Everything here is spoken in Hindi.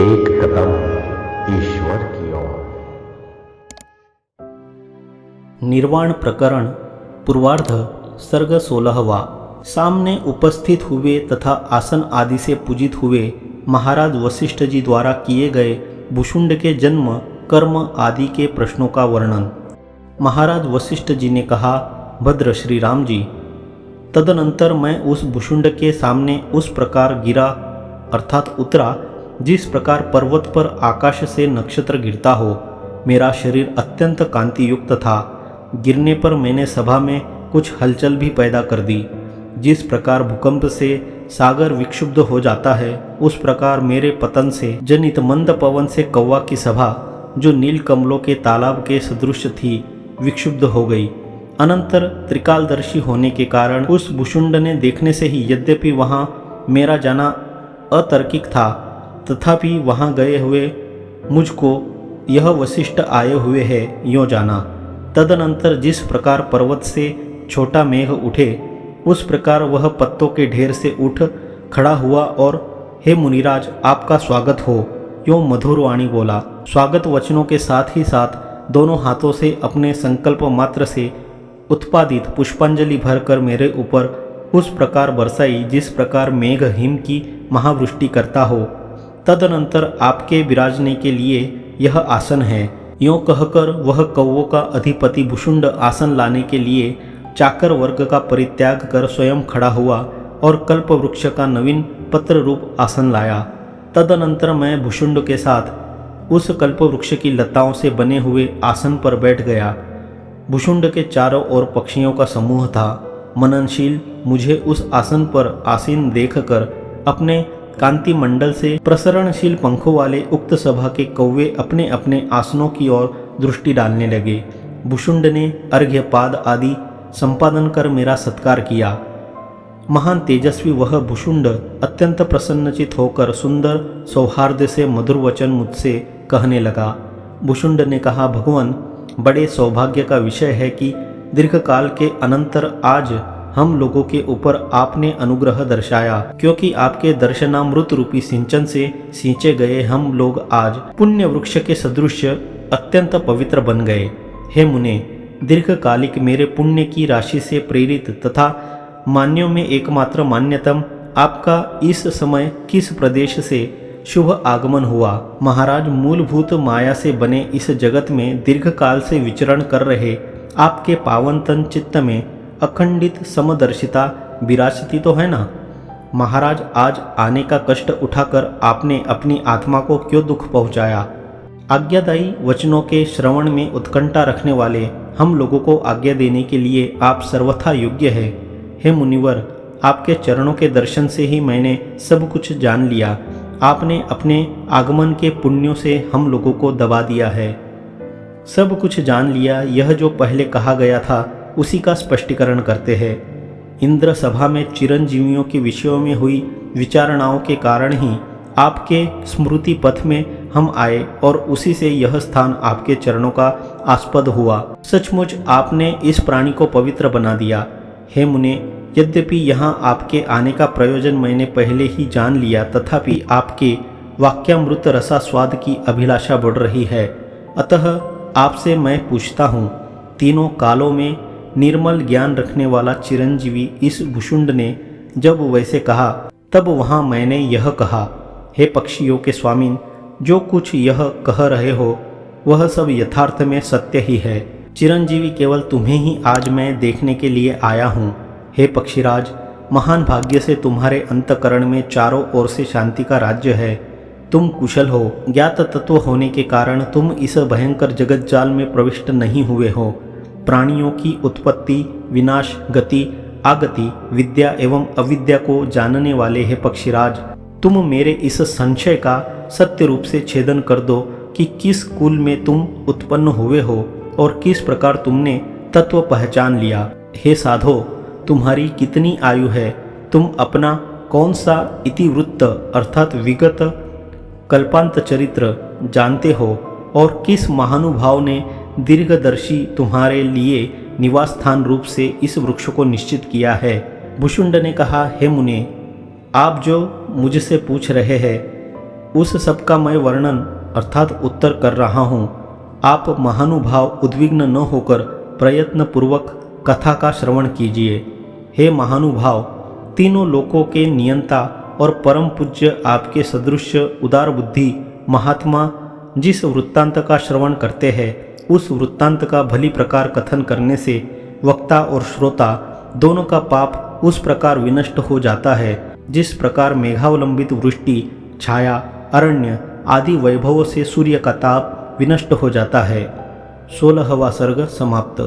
एक कदम ईश्वर की ओर। निर्वाण प्रकरण पूर्वार्ध सर्ग 16वां। सामने उपस्थित हुए तथा आसन आदि से पूजित हुए महाराज वशिष्ठ जी द्वारा किए गए भुशुंड के जन्म कर्म आदि के प्रश्नों का वर्णन। महाराज वशिष्ठ जी ने कहा, भद्र श्री राम जी, तदनंतर मैं उस भुशुंड के सामने उस प्रकार गिरा अर्थात उतरा जिस प्रकार पर्वत पर आकाश से नक्षत्र गिरता हो। मेरा शरीर अत्यंत कांति युक्त था। गिरने पर मैंने सभा में कुछ हलचल भी पैदा कर दी। जिस प्रकार भूकंप से सागर विक्षुब्ध हो जाता है, उस प्रकार मेरे पतन से जनित मंद पवन से कौवा की सभा, जो नील कमलों के तालाब के सदृश थी, विक्षुब्ध हो गई। अनंतर त्रिकालदर्शी होने के कारण उस भुशुंड ने देखने से ही, यद्यपि वहाँ मेरा जाना अतार्किक था, तथापि वहाँ गए हुए मुझको यह वशिष्ठ आए हुए हैं यों जाना। तदनंतर जिस प्रकार पर्वत से छोटा मेघ उठे, उस प्रकार वह पत्तों के ढेर से उठ खड़ा हुआ और हे मुनिराज, आपका स्वागत हो यों मधुर वाणी बोला। स्वागत वचनों के साथ ही साथ दोनों हाथों से अपने संकल्प मात्र से उत्पादित पुष्पांजलि भरकर मेरे ऊपर उस प्रकार बरसाई जिस प्रकार मेघ हिम की महावृष्टि करता हो। तदनंतर आपके विराजने के लिए यह आसन है यों कहकर वह कौवों का अधिपति भुशुंड आसन लाने के लिए चाकर वर्ग का परित्याग कर स्वयं खड़ा हुआ और कल्प वृक्ष का नवीन पत्र रूप आसन लाया। तदनंतर मैं भुशुंड के साथ उस कल्प वृक्ष की लताओं से बने हुए आसन पर बैठ गया। भुशुंड के चारों ओर पक्षियों का समूह था। मननशील मुझे उस आसन पर आसीन देखकर अपने कांति मंडल से प्रसरणशील पंखों वाले उक्त सभा के कौवे अपने अपने आसनों की ओर दृष्टि डालने लगे। भुशुंड ने अर्घ्यपाद आदि संपादन कर मेरा सत्कार किया। महान तेजस्वी वह भुशुंड अत्यंत प्रसन्नचित होकर सुंदर सौहार्द से मधुर वचन मुझसे कहने लगा। भुशुंड ने कहा, भगवान, बड़े सौभाग्य का विषय है कि दीर्घकाल के अनंतर आज हम लोगों के ऊपर आपने अनुग्रह दर्शाया, क्योंकि आपके दर्शनामृत रूपी सिंचन से सींचे गए हम लोग आज पुण्य वृक्ष के सदृश अत्यंत पवित्र बन गए। हे मुने, दीर्घकालिक मेरे पुण्य की राशि से प्रेरित तथा मान्यों में एकमात्र मान्यतम आपका इस समय किस प्रदेश से शुभ आगमन हुआ। महाराज, मूलभूत माया से बने इस जगत में दीर्घकाल से विचरण कर रहे आपके पावन तन चित्त में अखंडित समदर्शिता विराजती तो है ना। महाराज, आज आने का कष्ट उठाकर आपने अपनी आत्मा को क्यों दुख पहुंचाया। आज्ञादायी वचनों के श्रवण में उत्कंठा रखने वाले हम लोगों को आज्ञा देने के लिए आप सर्वथा योग्य है। हे मुनिवर, आपके चरणों के दर्शन से ही मैंने सब कुछ जान लिया। आपने अपने आगमन के पुण्यों से हम लोगों को दबा दिया है। सब कुछ जान लिया, यह जो पहले कहा गया था उसी का स्पष्टीकरण करते हैं। इंद्र सभा में चिरंजीवियों के विषयों में हुई विचारणाओं के कारण ही आपके स्मृति पथ में हम आए और उसी से यह स्थान आपके चरणों का आस्पद हुआ। सचमुच आपने इस प्राणी को पवित्र बना दिया। हे मुने, यद्यपि यहाँ आपके आने का प्रयोजन मैंने पहले ही जान लिया, तथापि आपके वाक्यामृत रसास्वाद की अभिलाषा बढ़ रही है। अतः आपसे मैं पूछता हूँ, तीनों कालों में निर्मल ज्ञान रखने वाला चिरंजीवी इस भुशुंड ने जब वैसे कहा, तब वहाँ मैंने यह कहा, हे पक्षियों के स्वामीन, जो कुछ यह कह रहे हो वह सब यथार्थ में सत्य ही है। चिरंजीवी, केवल तुम्हें ही आज मैं देखने के लिए आया हूँ। हे पक्षीराज, महान भाग्य से तुम्हारे अंतकरण में चारों ओर से शांति का राज्य है। तुम कुशल हो। ज्ञात तत्व होने के कारण तुम इस भयंकर जगतजाल में प्रविष्ट नहीं हुए हो। प्राणियों की उत्पत्ति, विनाश, गति, आगति, विद्या एवं अविद्या को जानने वाले हैं पक्षीराज। तुम मेरे इस संशय का सत्य रूप से छेदन कर दो कि किस कुल में तुम उत्पन्न हुए हो और किस प्रकार तुमने तत्व पहचान लिया। हे साधो, तुम्हारी कितनी आयु है, तुम अपना कौन सा इतिवृत्त अर्थात विगत कल्पांत चरित्र जानते हो और किस महानुभाव ने दीर्घदर्शी तुम्हारे लिए निवास स्थान रूप से इस वृक्ष को निश्चित किया है। भुशुंड ने कहा, हे मुने, आप जो मुझसे पूछ रहे हैं उस सब का मैं वर्णन अर्थात उत्तर कर रहा हूँ। आप महानुभाव उद्विग्न न होकर प्रयत्नपूर्वक कथा का श्रवण कीजिए। हे महानुभाव, तीनों लोकों के नियंता और परम पूज्य आपके सदृश उदार बुद्धि महात्मा जिस वृत्तांत का श्रवण करते हैं, उस वृत्तांत का भली प्रकार कथन करने से वक्ता और श्रोता दोनों का पाप उस प्रकार विनष्ट हो जाता है जिस प्रकार मेघावलंबित वृष्टि, छाया, अरण्य आदि वैभवों से सूर्य का ताप विनष्ट हो जाता है। 16वां सर्ग समाप्त।